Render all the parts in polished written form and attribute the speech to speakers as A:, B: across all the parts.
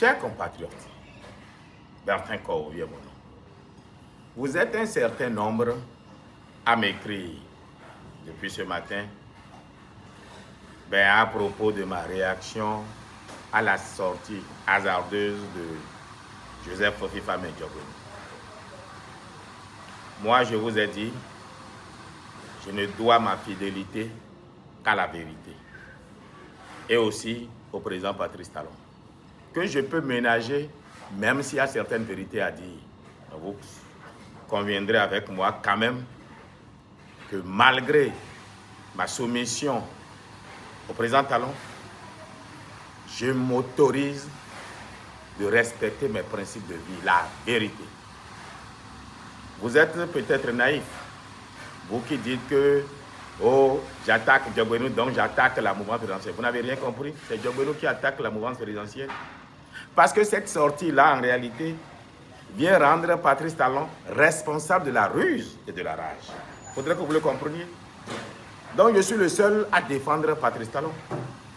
A: Chers compatriotes, Bertin Korovi est mon nom. Vous êtes un certain nombre à m'écrire depuis ce matin à propos de ma réaction à la sortie hasardeuse de Joseph Fofifame Diogbenu. Moi, je vous ai dit, je ne dois ma fidélité qu'à la vérité et aussi au président Patrice Talon, que je peux ménager même s'il y a certaines vérités à dire. Vous conviendrez avec moi quand même que malgré ma soumission au président Talon, je m'autorise de respecter mes principes de vie, la vérité. Vous êtes peut-être naïf, vous qui dites que oh, j'attaque Diogbenu, donc j'attaque la mouvance présidentielle. Vous n'avez rien compris, c'est Diogbenu qui attaque la mouvance présidentielle. Parce que cette sortie-là, en réalité, vient rendre Patrice Talon responsable de la ruse et de la rage. Il faudrait que vous le compreniez. Donc je suis le seul à défendre Patrice Talon.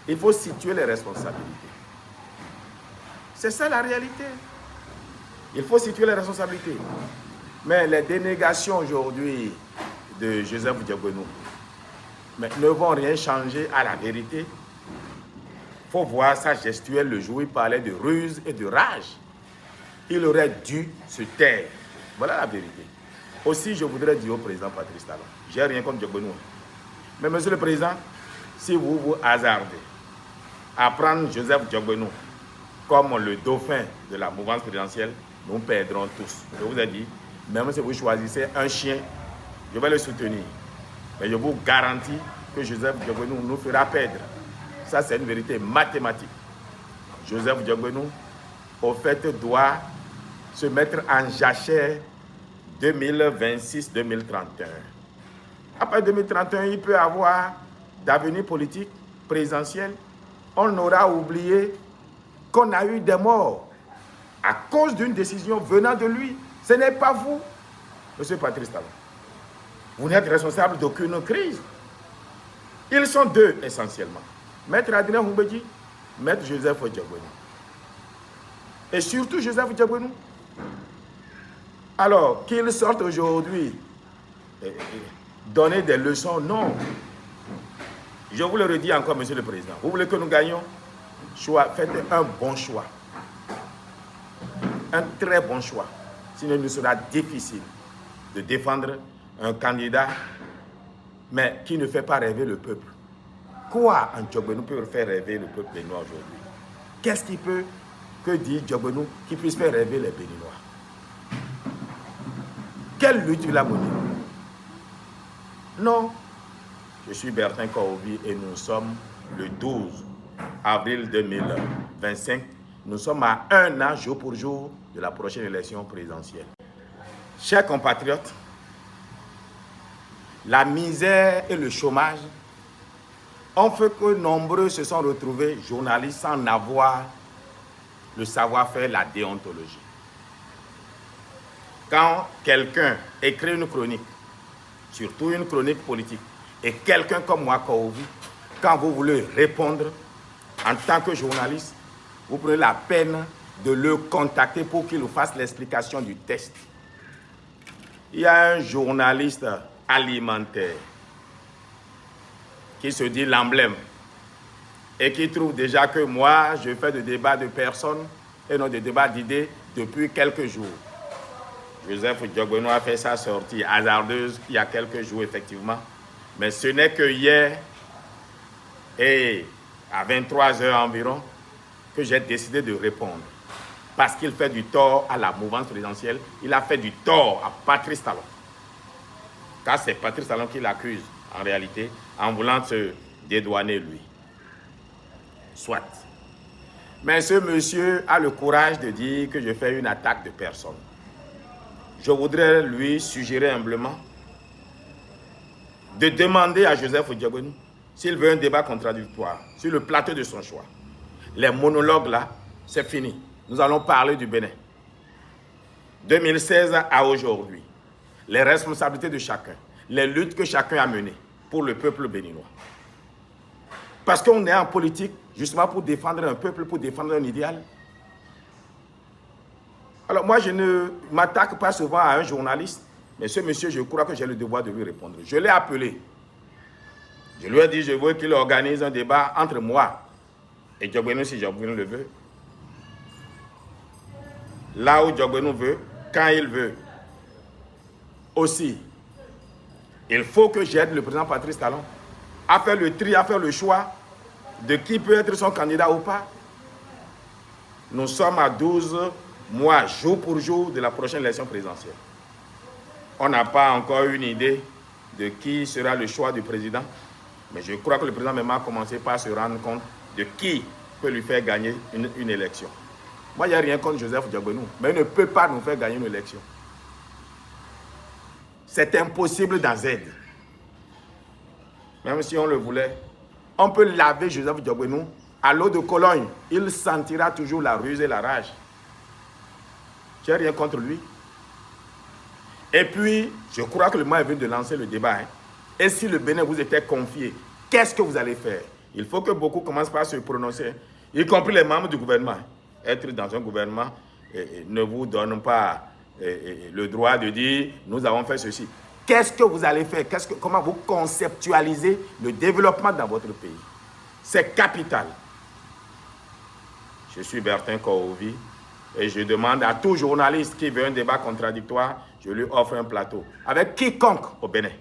A: Il faut situer les responsabilités. C'est ça la réalité. Il faut situer les responsabilités. Mais les dénégations aujourd'hui de Joseph Diogbenu ne vont rien changer à la vérité. Il faut voir sa gestuelle le jour où il parlait de ruse et de rage. Il aurait dû se taire. Voilà la vérité. Aussi, je voudrais dire au président Patrice Talon, j'ai rien contre Diogbenu. Mais monsieur le président, si vous vous hasardez à prendre Joseph Diogbenu comme le dauphin de la mouvance présidentielle, nous perdrons tous. Je vous ai dit, même si vous choisissez un chien, je vais le soutenir. Mais je vous garantis que Joseph Diogbenu nous fera perdre. Ça, c'est une vérité mathématique. Joseph Diogbenu, au fait, doit se mettre en jachère 2026-2031. Après 2031, il peut avoir d'avenir politique, présidentiel. On aura oublié qu'on a eu des morts à cause d'une décision venant de lui. Ce n'est pas vous, monsieur Patrice Talon. Vous n'êtes responsable d'aucune crise. Ils sont deux essentiellement. Maître Adrien Humbedji, Maître Joseph Diogbenu. Et surtout Joseph Diogbenu. Alors, qu'ils sortent aujourd'hui donner des leçons, non. Je vous le redis encore, monsieur le président. Vous voulez que nous gagnions? Faites un bon choix. Un très bon choix. Sinon, il nous sera difficile de défendre un candidat, mais qui ne fait pas rêver le peuple. Quoi un Diogbenu peut faire rêver le peuple béninois aujourd'hui? Qu'est-ce qui peut, que dit Diogbenu, qui puisse faire rêver les Béninois? Quelle lutte il a menée? Non. Je suis Bertin Korovi et nous sommes le 12 avril 2025. Nous sommes à un an, jour pour jour, de la prochaine élection présidentielle. Chers compatriotes, la misère et le chômage ont fait que nombreux se sont retrouvés journalistes sans avoir le savoir-faire, la déontologie. Quand quelqu'un écrit une chronique, surtout une chronique politique, et quelqu'un comme moi, Korovi, quand vous voulez répondre en tant que journaliste, vous prenez la peine de le contacter pour qu'il vous fasse l'explication du test. Il y a un journaliste alimentaire qui se dit l'emblème et qui trouve déjà que moi, je fais des débats de personnes et non des débats d'idées depuis quelques jours. Joseph Diogbenu a fait sa sortie hasardeuse il y a quelques jours, effectivement. Mais ce n'est que hier et à 23 h environ que j'ai décidé de répondre. Parce qu'il fait du tort à la mouvance présidentielle, il a fait du tort à Patrice Talon. Car c'est Patrice Talon qui l'accuse, en réalité, en voulant se dédouaner lui. Soit. Mais ce monsieur a le courage de dire que je fais une attaque de personne. Je voudrais lui suggérer humblement de demander à Joseph Diogbenu s'il veut un débat contradictoire sur le plateau de son choix. Les monologues là, c'est fini. Nous allons parler du Bénin. 2016 à aujourd'hui, les responsabilités de chacun, les luttes que chacun a menées pour le peuple béninois. Parce qu'on est en politique justement pour défendre un peuple, pour défendre un idéal. Alors moi, je ne m'attaque pas souvent à un journaliste, mais ce monsieur, je crois que j'ai le devoir de lui répondre. Je l'ai appelé. Je lui ai dit, je veux qu'il organise un débat entre moi et Diogbenou si Diogbenou le veut. Là où Diogbenou veut, quand il veut. Aussi, il faut que j'aide le président Patrice Talon à faire le tri, à faire le choix de qui peut être son candidat ou pas. Nous sommes à 12 mois, jour pour jour, de la prochaine élection présidentielle. On n'a pas encore une idée de qui sera le choix du président, mais je crois que le président même a commencé par se rendre compte de qui peut lui faire gagner une élection. Moi, il n'y a rien contre Joseph Diogbenou, mais il ne peut pas nous faire gagner une élection. C'est impossible dans Z. Même si on le voulait, on peut laver Joseph Diogbenou à l'eau de Cologne. Il sentira toujours la ruse et la rage. Je n'ai rien contre lui. Et puis, je crois que le moment est venu de lancer le débat. Et si le Bénin vous était confié, qu'est-ce que vous allez faire? Il faut que beaucoup commencent par se prononcer, y compris les membres du gouvernement. Être dans un gouvernement ne vous donne pas le droit de dire « nous avons fait ceci ». Qu'est-ce que vous allez faire? Comment vous conceptualisez le développement dans votre pays? C'est capital. Je suis Bertin Korovi et je demande à tout journaliste qui veut un débat contradictoire, je lui offre un plateau avec quiconque au Bénin,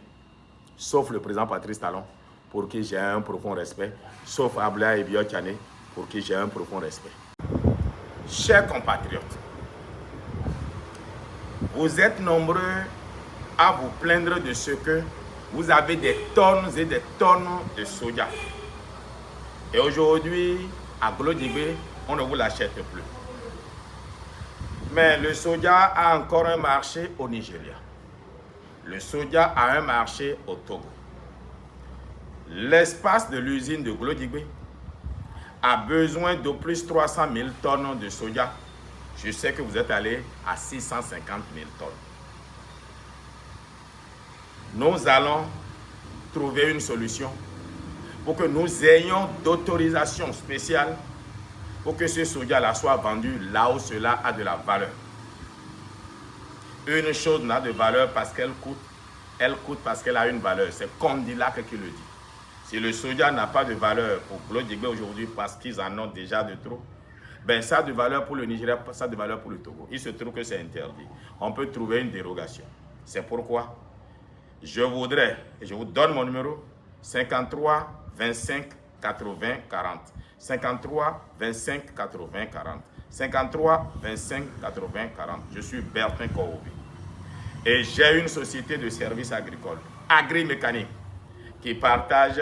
A: sauf le président Patrice Talon, pour qui j'ai un profond respect, sauf Ablaye Ibio Tchane, pour qui j'ai un profond respect. Chers compatriotes, vous êtes nombreux à vous plaindre de ce que vous avez des tonnes et des tonnes de soja. Et aujourd'hui, à Glodibé, on ne vous l'achète plus. Mais le soja a encore un marché au Nigeria. Le soja a un marché au Togo. L'espace de l'usine de Glodibé a besoin de plus 300 000 tonnes de soja. Je sais que vous êtes allé à 650 000 tonnes. Nous allons trouver une solution pour que nous ayons d'autorisation spéciale pour que ce soja-là soit vendu là où cela a de la valeur. Une chose n'a de valeur parce qu'elle coûte. Elle coûte parce qu'elle a une valeur. C'est Condillac qui le dit. Si le soja n'a pas de valeur pour Glodibé aujourd'hui parce qu'ils en ont déjà de trop, ben ça a de valeur pour le Nigeria, ça a de valeur pour le Togo. Il se trouve que c'est interdit. On peut trouver une dérogation. C'est pourquoi je voudrais, et je vous donne mon numéro, 53 25 80 40. 53 25 80 40. 53 25 80 40. Je suis Bertin Korovi. Et j'ai une société de services agricoles, agri-mécanique, qui partage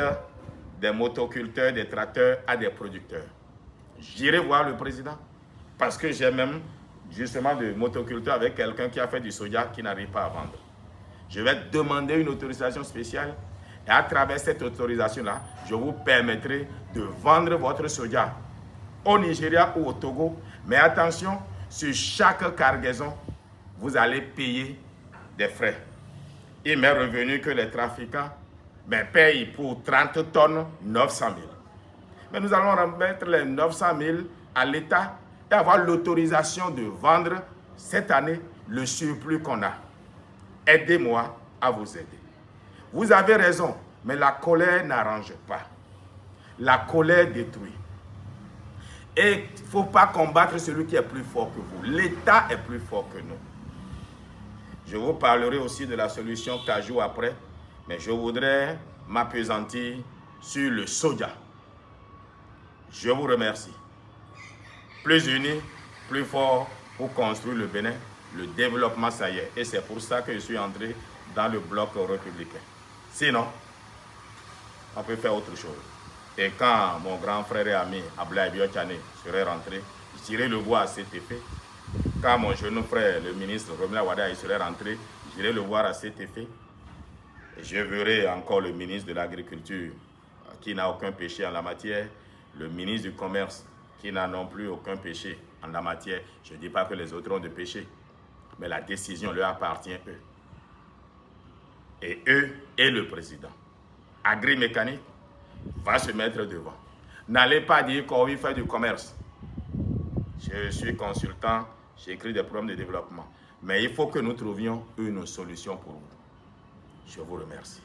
A: des motoculteurs, des tracteurs à des producteurs. J'irai voir le président parce que j'ai même justement de motoculteurs avec quelqu'un qui a fait du soja qui n'arrive pas à vendre. Je vais demander une autorisation spéciale et à travers cette autorisation-là, je vous permettrai de vendre votre soja au Nigeria ou au Togo. Mais attention, sur chaque cargaison, vous allez payer des frais. Il m'est revenu que les trafiquants payent pour 30 tonnes 900 000. Mais nous allons remettre les 900 000 à l'État et avoir l'autorisation de vendre cette année le surplus qu'on a. Aidez-moi à vous aider. Vous avez raison, mais la colère n'arrange pas. La colère détruit. Et il ne faut pas combattre celui qui est plus fort que vous. L'État est plus fort que nous. Je vous parlerai aussi de la solution cajou après, mais je voudrais m'appesantir sur le soja. Je vous remercie. Plus unis, plus forts pour construire le Bénin. Le développement, ça y est. Et c'est pour ça que je suis entré dans le bloc républicain. Sinon, on peut faire autre chose. Et quand mon grand frère et ami Ablaye Ibio Tchane serait rentré, j'irai le voir à cet effet. Quand mon jeune frère, le ministre Romila Wada, serait rentré, j'irai le voir à cet effet. Et je verrai encore le ministre de l'Agriculture qui n'a aucun péché en la matière, le ministre du Commerce qui n'a non plus aucun péché en la matière. Je ne dis pas que les autres ont de péché, mais la décision leur appartient eux. Et eux et le président. Agri-mécanique va se mettre devant. N'allez pas dire qu'on veut faire du commerce. Je suis consultant j'écris des programmes de développement. Mais il faut que nous trouvions une solution pour vous. Je vous remercie.